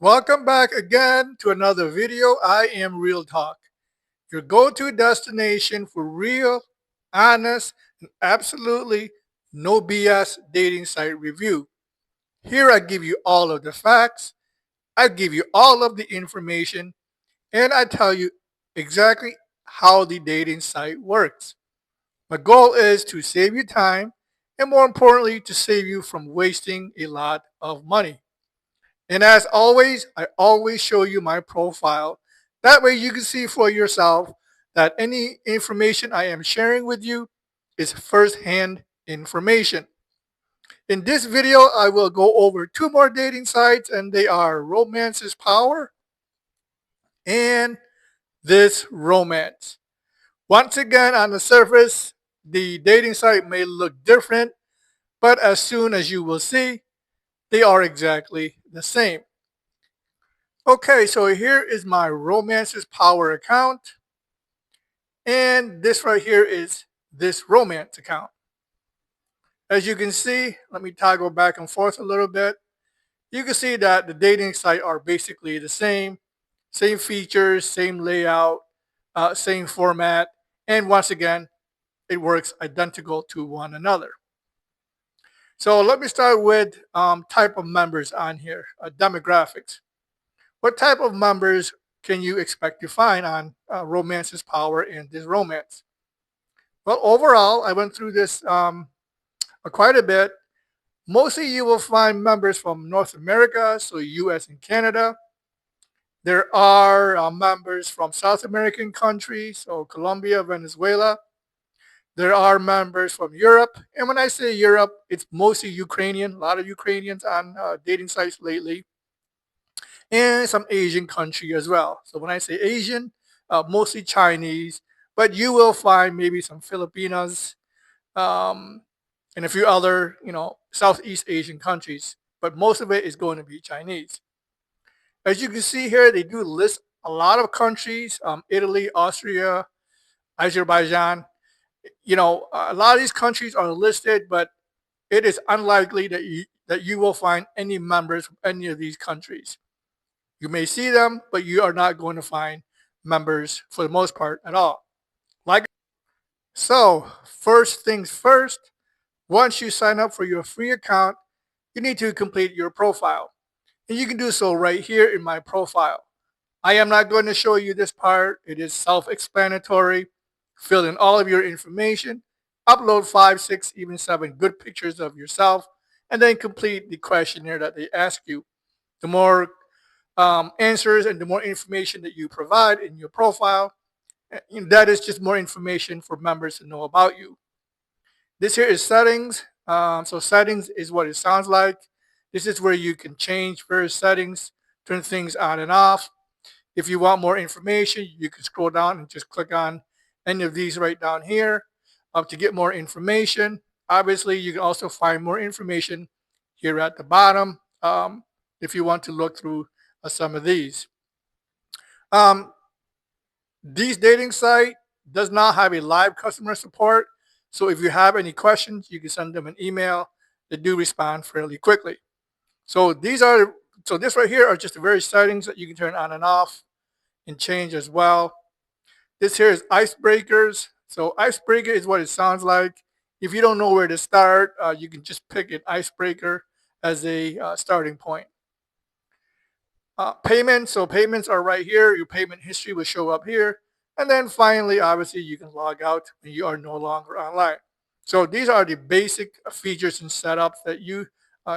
Welcome back again to another video. I am Real Talk, your go-to destination for real, honest, and absolutely no BS dating site review. Here I give you all of the facts, I give you all of the information, and I tell you exactly how the dating site works. My goal is to save you time and more importantly, to save you from wasting a lot of money. And as always, I always show you my profile. That way you can see for yourself that any information I am sharing with you is first-hand information. In this video, I will go over two more dating sites, and they are Romance's Power and This Romance. Once again, on the surface, the dating site may look different, but as soon as you will see, they are exactly the same. Okay, so here is my Romances Power account. And this right here is this romance account. As you can see, let me toggle back and forth a little bit. You can see that the dating site are basically the same. Same features, same layout, same format. And once again, it works identical to one another. So let me start with type of members on here, demographics. What type of members can you expect to find on Romances Power and This Romance? Well, overall, I went through this quite a bit. Mostly you will find members from North America, so US and Canada. There are members from South American countries, so Colombia, Venezuela. There are members from Europe. And when I say Europe, it's mostly Ukrainian, a lot of Ukrainians on dating sites lately. And some Asian country as well. So when I say Asian, mostly Chinese, but you will find maybe some Filipinos um, and a few other, Southeast Asian countries. But most of it is going to be Chinese. As you can see here, they do list a lot of countries: Italy, Austria, Azerbaijan. A lot of these countries are listed, but it is unlikely that you will find any members from any of these countries. You may see them, but you are not going to find members for the most part at all. So, first things first, once you sign up for your free account, you need to complete your profile. And you can do so right here in my profile. I am not going to show you this part. It is self-explanatory. Fill in all of your information, upload 5, 6, even 7 good pictures of yourself, and then complete the questionnaire that they ask you. The more answers and the more information that you provide in your profile, that is just more information for members to know about you. This here is settings. So settings is what it sounds like. This is where you can change various settings, turn things on and off. If you want more information, you can scroll down and just click on any of these right down here to get more information. Obviously, you can also find more information here at the bottom if you want to look through some of these. These dating site does not have a live customer support. So if you have any questions, you can send them an email. They do respond fairly quickly. So this right here are just the various settings that you can turn on and off and change as well. This here is icebreakers. So icebreaker is what it sounds like. If you don't know where to start, you can just pick an icebreaker as a starting point. Payments. So payments are right here. Your payment history will show up here. And then finally, obviously, you can log out when you are no longer online. So these are the basic features and setups that you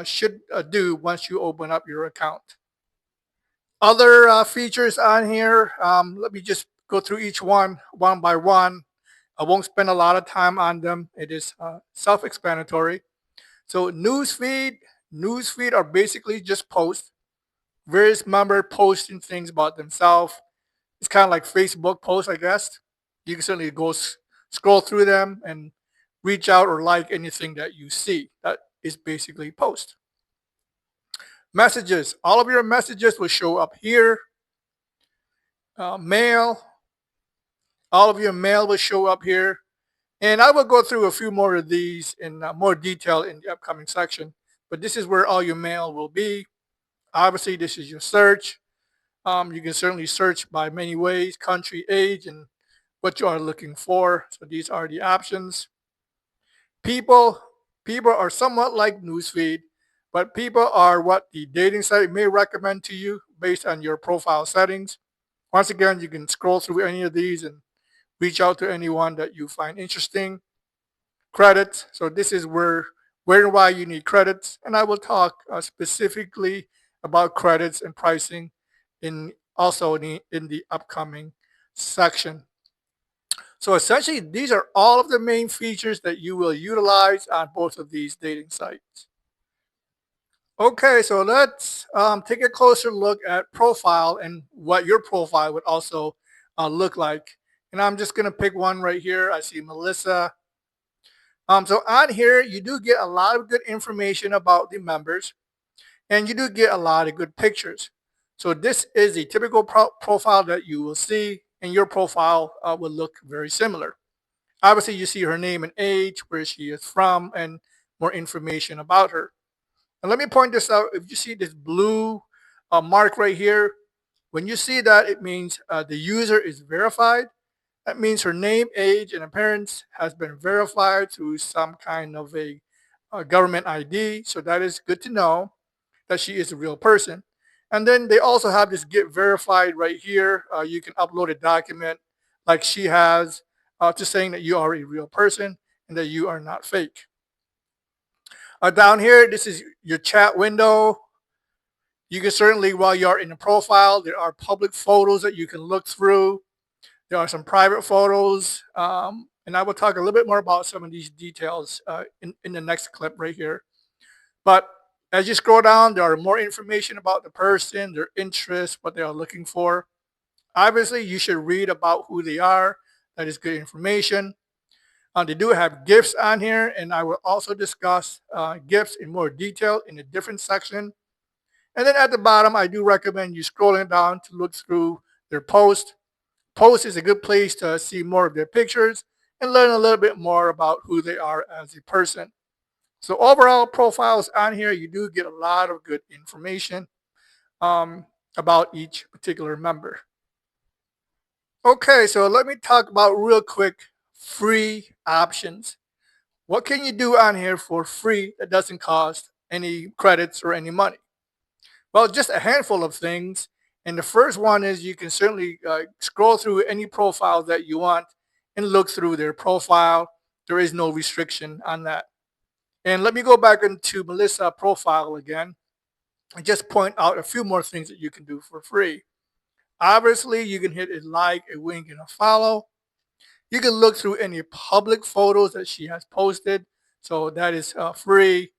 should do once you open up your account. Other features on here, let me just go through each one by one. I won't spend a lot of time on them. It is self-explanatory. So newsfeed are basically just posts. Various members posting things about themselves. It's kind of like Facebook posts, I guess. You can certainly go scroll through them and reach out or like anything that you see. That is basically post. Messages. All of your messages will show up here. Mail. All of your mail will show up here. And I will go through a few more of these in more detail in the upcoming section. But this is where all your mail will be. Obviously, this is your search. You can certainly search by many ways: country, age, and what you are looking for. So these are the options. People, people are somewhat like Newsfeed, but people are what the dating site may recommend to you based on your profile settings. Once again, you can scroll through any of these and reach out to anyone that you find interesting. Credits. So this is where and why you need credits, and I will talk specifically about credits and pricing in also in the upcoming section. So essentially, these are all of the main features that you will utilize on both of these dating sites. Okay, so let's take a closer look at profile and what your profile would also look like. And I'm just going to pick one right here. I see Melissa. So on here, you do get a lot of good information about the members, and you do get a lot of good pictures. So this is a typical profile that you will see, and your profile will look very similar. Obviously, you see her name and age, where she is from, and more information about her. And let me point this out. If you see this blue mark right here, when you see that, it means the user is verified. That means her name, age, and appearance has been verified through some kind of a government ID. So that is good to know that she is a real person. And then they also have this get verified right here. You can upload a document like she has, just saying that you are a real person and that you are not fake. Down here, this is your chat window. You can certainly, while you're in the profile, there are public photos that you can look through. There are some private photos, and I will talk a little bit more about some of these details in the next clip right here. But as you scroll down, there are more information about the person, their interests, what they are looking for. Obviously, you should read about who they are. That is good information. They do have gifts on here, and I will also discuss gifts in more detail in a different section. And then at the bottom, I do recommend you scrolling down to look through their post. Post is a good place to see more of their pictures and learn a little bit more about who they are as a person. So overall profiles on here, you do get a lot of good information about each particular member. Okay, so let me talk about real quick free options. What can you do on here for free that doesn't cost any credits or any money? Well, just a handful of things. And the first one is you can certainly scroll through any profile that you want and look through their profile. There is no restriction on that. And let me go back into Melissa profile again and just point out a few more things that you can do for free. Obviously, you can hit a like, a wink, and a follow. You can look through any public photos that she has posted. So that is free.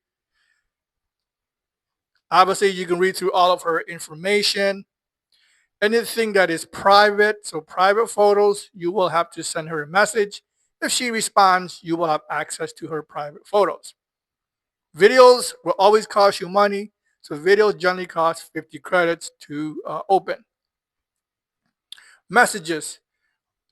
Obviously, you can read through all of her information. Anything that is private, so private photos, you will have to send her a message. If she responds, you will have access to her private photos. Videos will always cost you money. So videos generally cost 50 credits to open. Messages.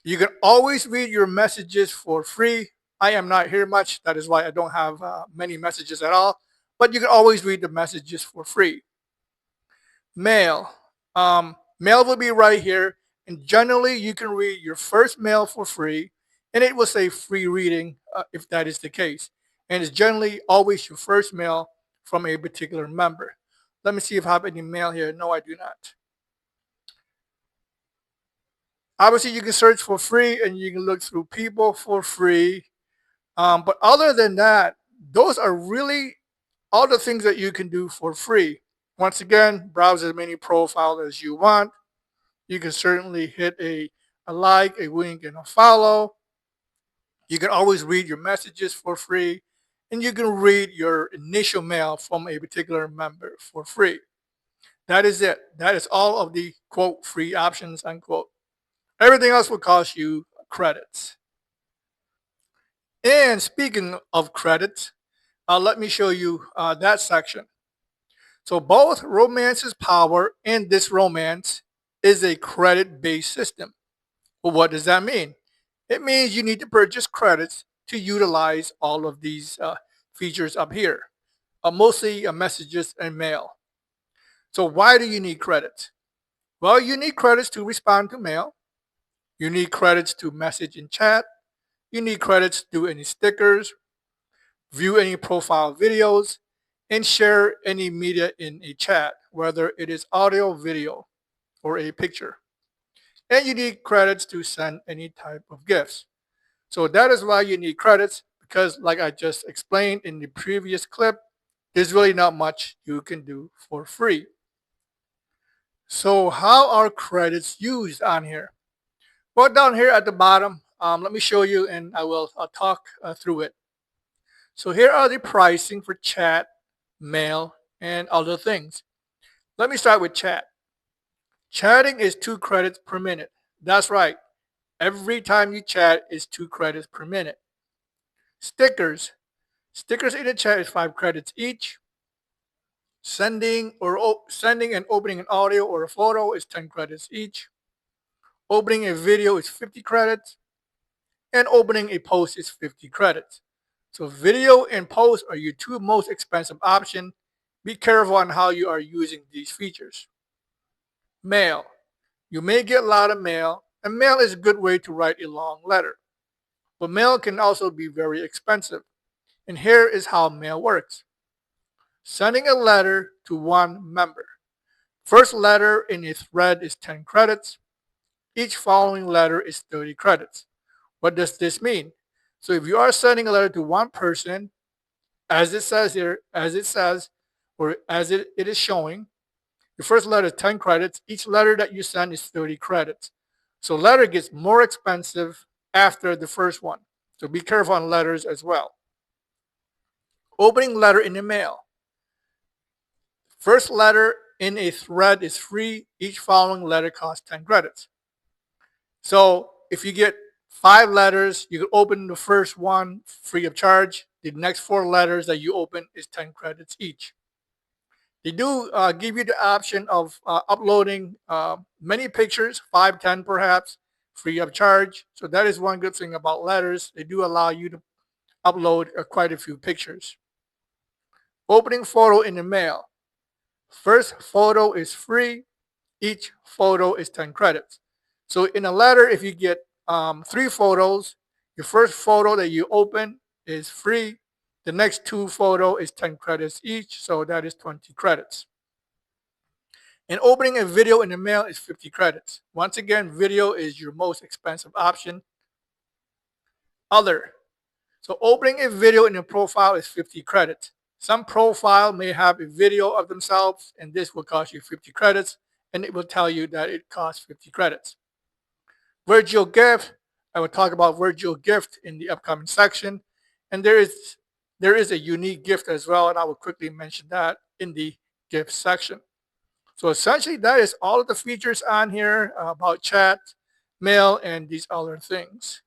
You can always read your messages for free. I am not here much. That is why I don't have many messages at all. But you can always read the messages for free. Mail. Mail will be right here. And generally, you can read your first mail for free. And it will say free reading if that is the case. And it's generally always your first mail from a particular member. Let me see if I have any mail here. No, I do not. Obviously, you can search for free and you can look through people for free. But other than that, those are really all the things that you can do for free. Once again, browse as many profiles as you want. You can certainly hit a like, a wink, and a follow. You can always read your messages for free. And you can read your initial mail from a particular member for free. That is it. That is all of the quote free options unquote. Everything else will cost you credits. And speaking of credits, let me show you that section. So both Romances Power and ThisRomance is a credit-based system. Well, what does that mean? It means you need to purchase credits to utilize all of these features up here, mostly messages and mail. So why do you need credits? Well, you need credits to respond to mail. You need credits to message in chat. You need credits to do any stickers, view any profile videos, and share any media in a chat, whether it is audio, video, or a picture. And you need credits to send any type of gifts. So that is why you need credits, because like I just explained in the previous clip, there's really not much you can do for free. So how are credits used on here? Well, down here at the bottom, let me show you and I will talk through it. So here are the pricing for chat, mail, and other things. Let me start with chat. Chatting is 2 credits per minute. That's right. Every time you chat is 2 credits per minute. Stickers. Stickers in the chat is 5 credits each. Sending and opening an audio or a photo is 10 credits each. Opening a video is 50 credits. And opening a post is 50 credits. So video and post are your 2 most expensive options. Be careful on how you are using these features. Mail. You may get a lot of mail, and mail is a good way to write a long letter. But mail can also be very expensive. And here is how mail works. Sending a letter to one member. First letter in a thread is 10 credits. Each following letter is 30 credits. What does this mean? So if you are sending a letter to one person, as it says here, or as it is showing, your first letter is 10 credits. Each letter that you send is 30 credits. So letter gets more expensive after the first one. So be careful on letters as well. Opening letter in the mail. First letter in a thread is free. Each following letter costs 10 credits. So if you get 5 letters, you can open the first one free of charge. The next 4 letters that you open is 10 credits each. They do give you the option of uploading many pictures, 5, 10 perhaps, free of charge. So that is one good thing about letters. They do allow you to upload quite a few pictures. Opening photo in the mail. First photo is free. Each photo is 10 credits. So in a letter, if you get 3 photos, your first photo that you open is free. The next 2 photos is 10 credits each, so that is 20 credits. And opening a video in the mail is 50 credits. Once again, video is your most expensive option. Other. So opening a video in a profile is 50 credits. Some profile may have a video of themselves, and this will cost you 50 credits, and it will tell you that it costs 50 credits. Virtual gift. I will talk about virtual gift in the upcoming section. And there is a unique gift as well, and I will quickly mention that in the gift section. So essentially, that is all of the features on here about chat, mail, and these other things.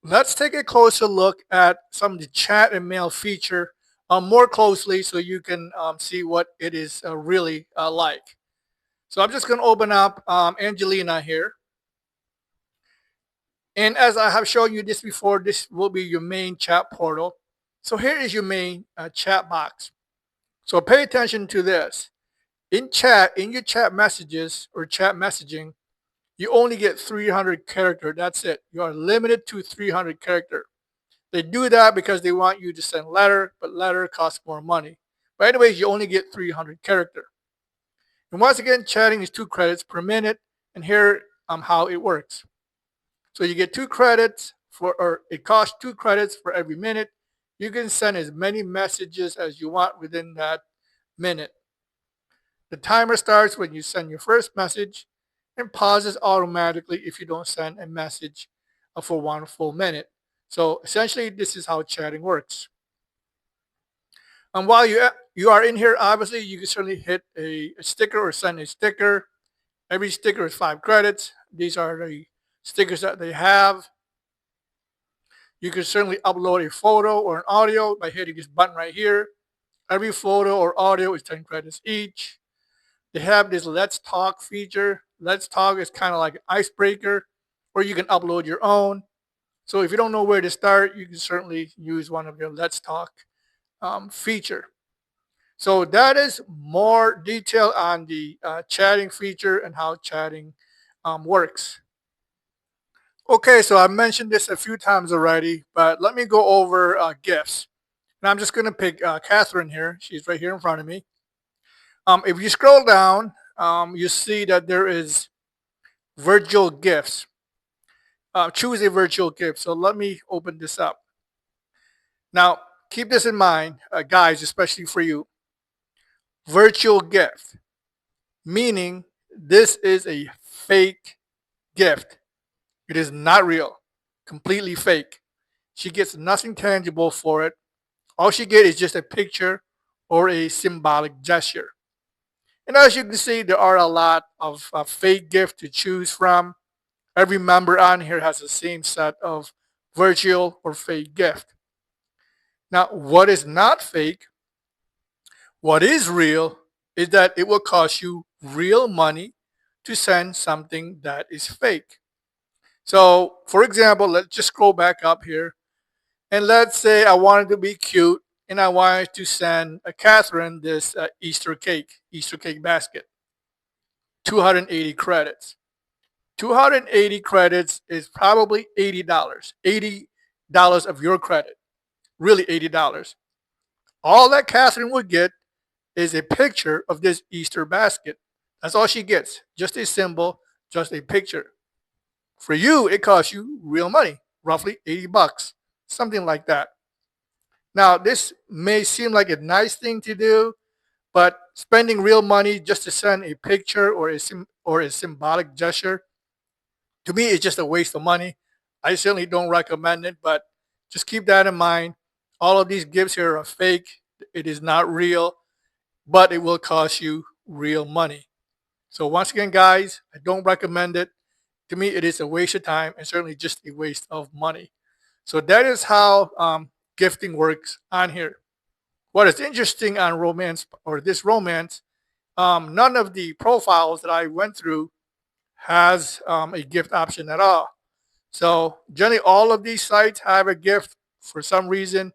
Let's take a closer look at some of the chat and mail feature more closely so you can see what it is really like. So I'm just going to open up Angelina here. And as I have shown you this before, this will be your main chat portal. So here is your main chat box. So pay attention to this. In your chat messages or chat messaging, you only get 300 character. That's it. You are limited to 300 character. They do that because they want you to send letter, but letter costs more money. But anyways, you only get 300 character. And once again, chatting is 2 credits per minute. And here how it works. So you get 2 credits or it costs 2 credits for every minute. You can send as many messages as you want within that minute. The timer starts when you send your first message and pauses automatically if you don't send a message for 1 full minute. So essentially, this is how chatting works. And while you are in here, obviously, you can certainly hit a sticker or send a sticker. Every sticker is 5 credits. These are the stickers that they have. You can certainly upload a photo or an audio by hitting this button right here. Every photo or audio is 10 credits each. They have this Let's Talk feature. Let's Talk is kind of like an icebreaker, or you can upload your own. So if you don't know where to start, you can certainly use one of your Let's Talk feature. So that is more detail on the chatting feature and how chatting works. Okay, so I mentioned this a few times already, but let me go over gifts. And I'm just going to pick Catherine here. She's right here in front of me. If you scroll down, you see that there is virtual gifts. Choose a virtual gift. So let me open this up. Now, keep this in mind, guys, especially for you. Virtual gift, meaning this is a fake gift. It is not real, completely fake. She gets nothing tangible for it. All she gets is just a picture or a symbolic gesture. And as you can see, there are a lot of fake gifts to choose from. Every member on here has the same set of virtual or fake gift. Now, what is not fake, what is real, is that it will cost you real money to send something that is fake. So, for example, let's just scroll back up here. And let's say I wanted to be cute and I wanted to send Catherine this Easter cake basket. 280 credits. 280 credits is probably $80. $80 of your credit. Really $80. All that Catherine would get is a picture of this Easter basket. That's all she gets. Just a symbol, just a picture. For you, it costs you real money, roughly 80 bucks, something like that. Now, this may seem like a nice thing to do, but spending real money just to send a picture or a symbolic gesture, to me, it's just a waste of money. I certainly don't recommend it, but just keep that in mind. All of these gifts here are fake. It is not real, but it will cost you real money. So once again, guys, I don't recommend it. To me, it is a waste of time and certainly just a waste of money. So that is how gifting works on here. What is interesting on romance or this romance, none of the profiles that I went through has a gift option at all. So generally, all of these sites have a gift. For some reason,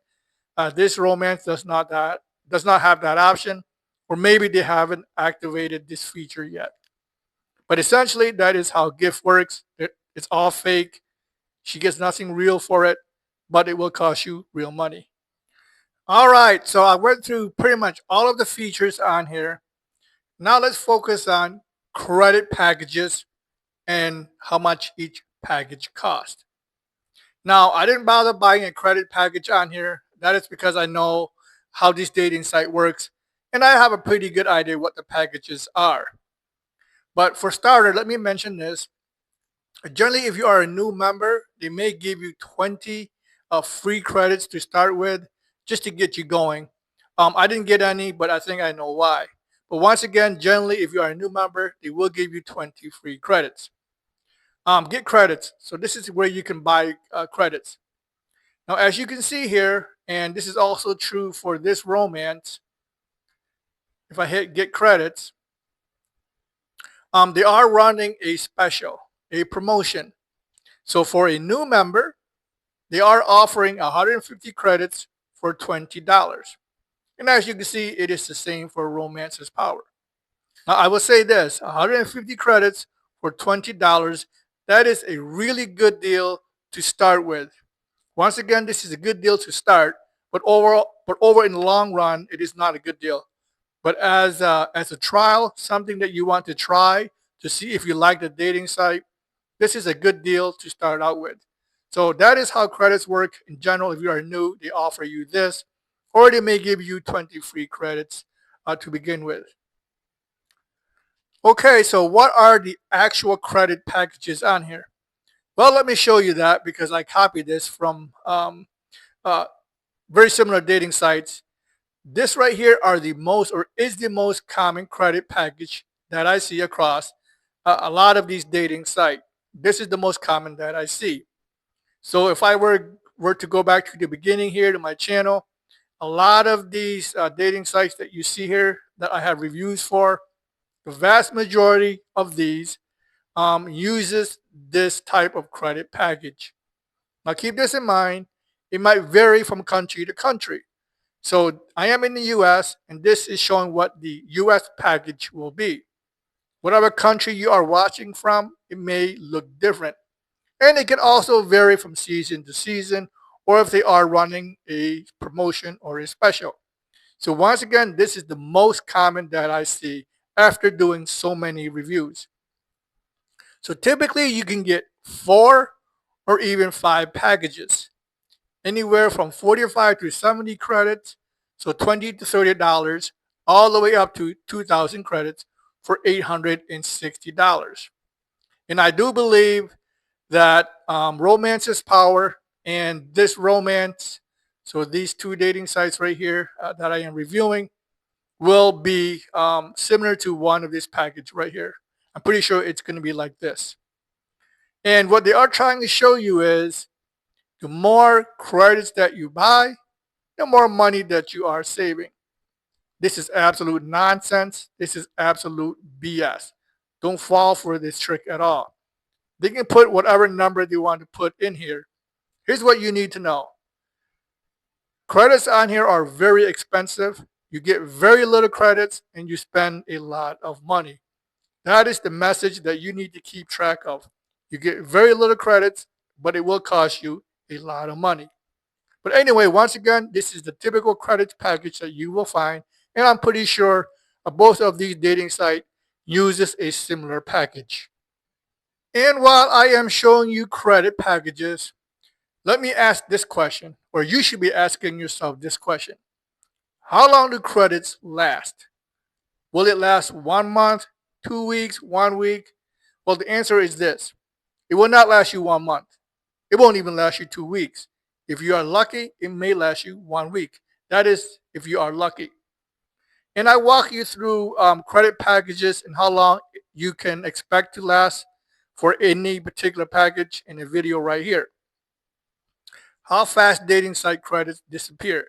this romance does not have that option, or maybe they haven't activated this feature yet. But essentially, that is how gift works. It's all fake. She gets nothing real for it, but it will cost you real money. All right, so I went through pretty much all of the features on here. Now let's focus on credit packages and how much each package costs. Now, I didn't bother buying a credit package on here. That is because I know how this dating site works, and I have a pretty good idea what the packages are. But for starter, let me mention this. Generally, if you are a new member, they may give you 20 free credits to start with just to get you going. I didn't get any, but I think I know why. But once again, generally, if you are a new member, they will give you 20 free credits. Get credits. So this is where you can buy credits. Now, as you can see here, and this is also true for this romance, if I hit get credits, they are running a special, a promotion. So for a new member, they are offering 150 credits for $20. And as you can see, it is the same for Romances Power. Now, I will say this, 150 credits for $20, that is a really good deal to start with. Once again, this is a good deal to start, but over in the long run, it is not a good deal. But as a trial, something that you want to try to see if you like the dating site, this is a good deal to start out with. So that is how credits work in general. If you are new, they offer you this, or they may give you 20 free credits to begin with. Okay, so what are the actual credit packages on here? Well, let me show you that because I copied this from uh, very similar dating sites. This right here are the most or is the most common credit package that I see across a lot of these dating sites. This is the most common that I see. So if I were to go back to the beginning here to my channel, a lot of these dating sites that you see here that I have reviews for, the vast majority of these uses this type of credit package. Now keep this in mind. It might vary from country to country. So I am in the US, and this is showing what the US package will be. Whatever country you are watching from, it may look different. And it can also vary from season to season, or if they are running a promotion or a special. So once again, this is the most common that I see after doing so many reviews. So typically you can get 4 or even 5 packages, anywhere from 45 to 70 credits, so $20 to $30, all the way up to 2,000 credits for $860. And I do believe that Romance's Power and ThisRomance, so these two dating sites right here that I am reviewing, will be similar to one of this package right here. I'm pretty sure it's going to be like this. And what they are trying to show you is the more credits that you buy, the more money that you are saving. This is absolute nonsense. This is absolute BS. Don't fall for this trick at all. They can put whatever number they want to put in here. Here's what you need to know. Credits on here are very expensive. You get very little credits and you spend a lot of money. That is the message that you need to keep track of. You get very little credits, but it will cost you a lot of money. But anyway, once again, this is the typical credits package that you will find, and I'm pretty sure both of these dating sites uses a similar package. And while I am showing you credit packages, let me ask this question, or you should be asking yourself this question. How long do credits last? Will it last 1 month, 2 weeks, 1 week? Well, the answer is this. It will not last you 1 month. It won't even last you 2 weeks. If you are lucky, it may last you 1 week. That is if you are lucky. And I walk you through credit packages and how long you can expect to last for any particular package in a video right here. How fast dating site credits disappear.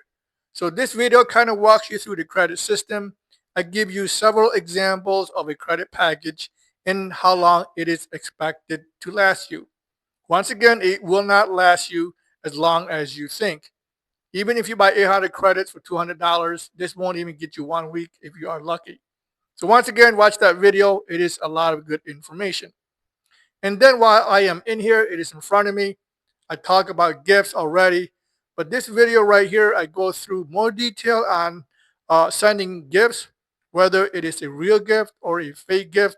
So this video kind of walks you through the credit system. I give you several examples of a credit package and how long it is expected to last you. Once again, it will not last you as long as you think. Even if you buy 800 credits for $200, this won't even get you 1 week if you are lucky. So once again, watch that video. It is a lot of good information. And then while I am in here, it is in front of me. I talk about gifts already, but this video right here, I go through more detail on sending gifts, whether it is a real gift or a fake gift.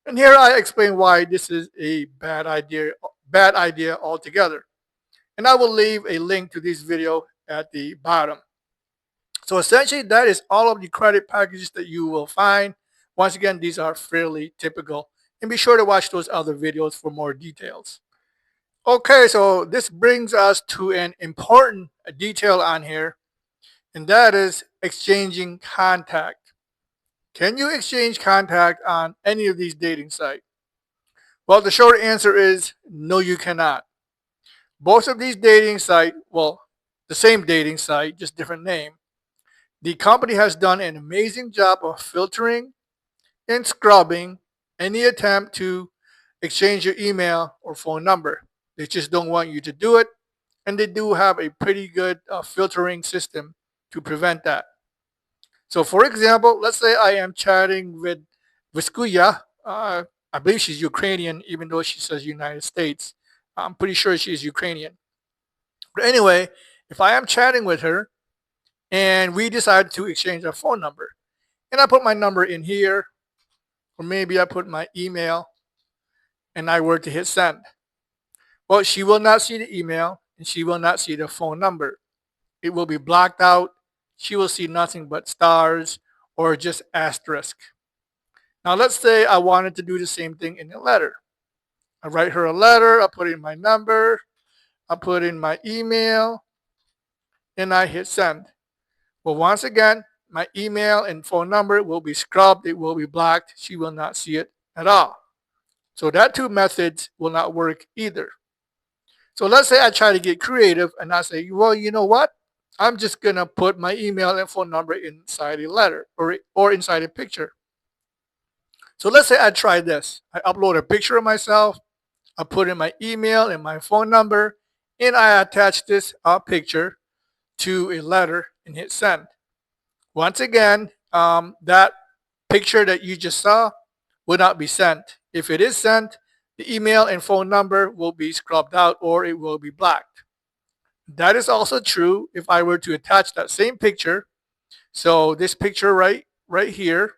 And here I explain why this is a bad idea altogether. And I will leave a link to this video at the bottom. So essentially, that is all of the credit packages that you will find. Once again, these are fairly typical. And be sure to watch those other videos for more details. Okay, so this brings us to an important detail on here, and that is exchanging contact. Can you exchange contact on any of these dating sites? Well, the short answer is no, you cannot. Both of these dating sites, well, the same dating site, just different name, the company has done an amazing job of filtering and scrubbing any attempt to exchange your email or phone number. They just don't want you to do it, and they do have a pretty good filtering system to prevent that. So for example, let's say I am chatting with Viskuya. I believe she's Ukrainian, even though she says United States. I'm pretty sure she's Ukrainian. But anyway, if I am chatting with her and we decide to exchange our phone number, and I put my number in here, or maybe I put my email, and I were to hit send. Well, she will not see the email, and she will not see the phone number. It will be blocked out. She will see nothing but stars or just asterisk. Now, let's say I wanted to do the same thing in a letter. I write her a letter, I put in my number, I put in my email, and I hit send. Well, once again, my email and phone number will be scrubbed. It will be blocked. She will not see it at all. So that two methods will not work either. So let's say I try to get creative and I say, well, you know what? I'm just going to put my email and phone number inside a letter or inside a picture. So let's say I try this. I upload a picture of myself. I put in my email and my phone number, and I attach this picture to a letter and hit send. Once again, that picture that you just saw will not be sent. If it is sent, the email and phone number will be scrubbed out or it will be blacked. That is also true if I were to attach that same picture. So this picture right here,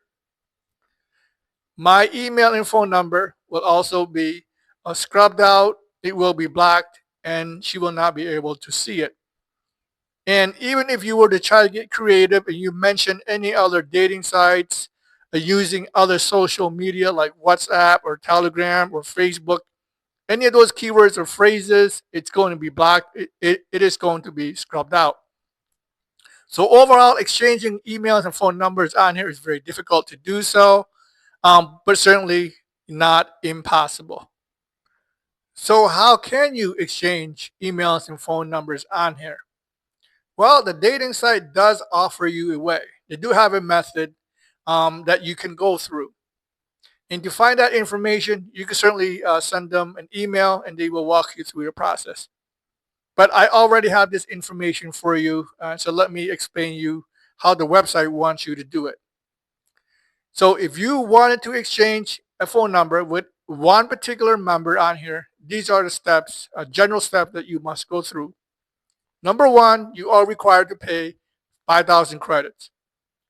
my email and phone number will also be scrubbed out. It will be blacked and she will not be able to see it. And even if you were to try to get creative and you mention any other dating sites using other social media like WhatsApp or Telegram or Facebook, any of those keywords or phrases, it's going to be blocked. It is going to be scrubbed out. So overall, exchanging emails and phone numbers on here is very difficult to do so, but certainly not impossible. So how can you exchange emails and phone numbers on here? Well, the dating site does offer you a way. They do have a method that you can go through. And to find that information, you can certainly send them an email and they will walk you through the process. But I already have this information for you, so let me explain you how the website wants you to do it. So if you wanted to exchange a phone number with one particular member on here, these are the steps, general steps that you must go through. Number one, you are required to pay 5,000 credits.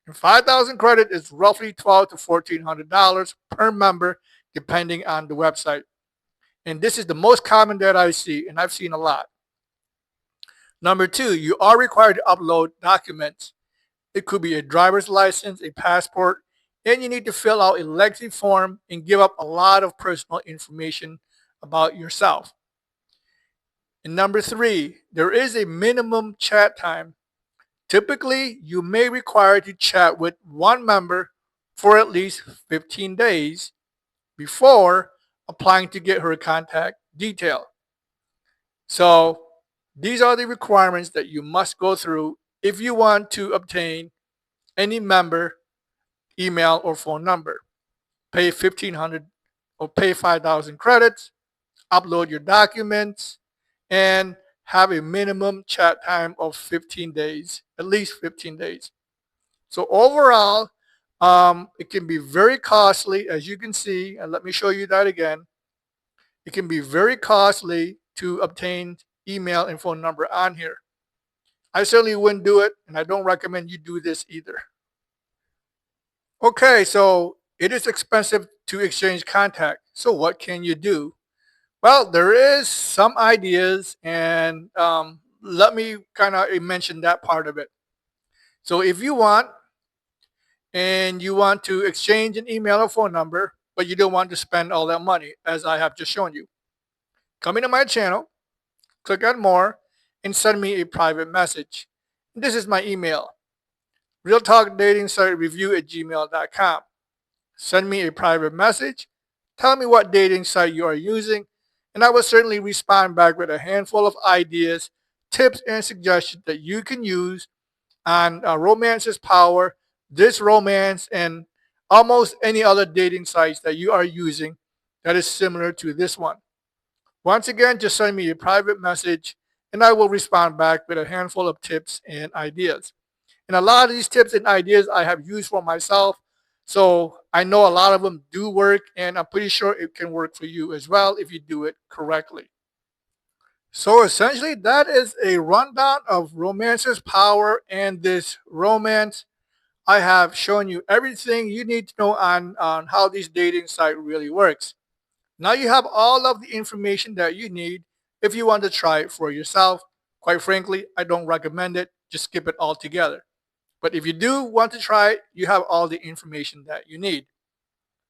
And 5,000 credit is roughly $1,200 to $1,400 per member, depending on the website. And this is the most common that I see, and I've seen a lot. Number two, you are required to upload documents. It could be a driver's license, a passport, and you need to fill out a lengthy form and give up a lot of personal information about yourself. And number three, there is a minimum chat time. Typically, you may require to chat with one member for at least 15 days before applying to get her contact detail. So these are the requirements that you must go through if you want to obtain any member email or phone number. Pay 1,500 or pay 5,000 credits, upload your documents, and have a minimum chat time of 15 days, at least 15 days. So overall, it can be very costly, as you can see, and let me show you that again. It can be very costly to obtain email and phone number on here. I certainly wouldn't do it, and I don't recommend you do this either. Okay, so it is expensive to exchange contact. So what can you do? Well, there is some ideas, and let me kind of mention that part of it. So if you want, and you want to exchange an email or phone number, but you don't want to spend all that money, as I have just shown you, come into my channel, click on more, and send me a private message. This is my email, realtalkdatingsitereview@gmail.com. Send me a private message, tell me what dating site you are using, and I will certainly respond back with a handful of ideas, tips, and suggestions that you can use on Romances Power, ThisRomance, and almost any other dating sites that you are using that is similar to this one. Once again, just send me a private message and I will respond back with a handful of tips and ideas. And a lot of these tips and ideas I have used for myself, so I know a lot of them do work, and I'm pretty sure it can work for you as well if you do it correctly. So essentially, that is a rundown of Romances Power and this romance. I have shown you everything you need to know on how this dating site really works. Now you have all of the information that you need if you want to try it for yourself. Quite frankly, I don't recommend it. Just skip it altogether. But if you do want to try it, you have all the information that you need.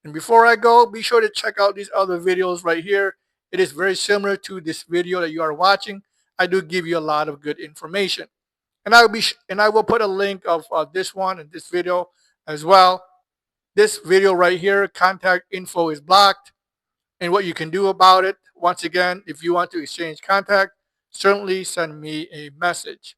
And before I go, be sure to check out these other videos right here. It is very similar to this video that you are watching. I do give you a lot of good information. And I will put a link of this one and this video as well. This video right here, contact info is blocked. And what you can do about it, once again, if you want to exchange contact, certainly send me a message.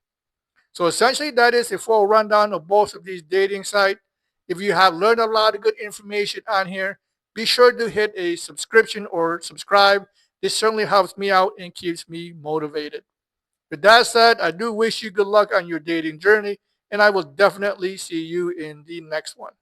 So essentially, that is a full rundown of both of these dating sites. If you have learned a lot of good information on here, be sure to hit a subscription or subscribe. This certainly helps me out and keeps me motivated. With that said, I do wish you good luck on your dating journey, and I will definitely see you in the next one.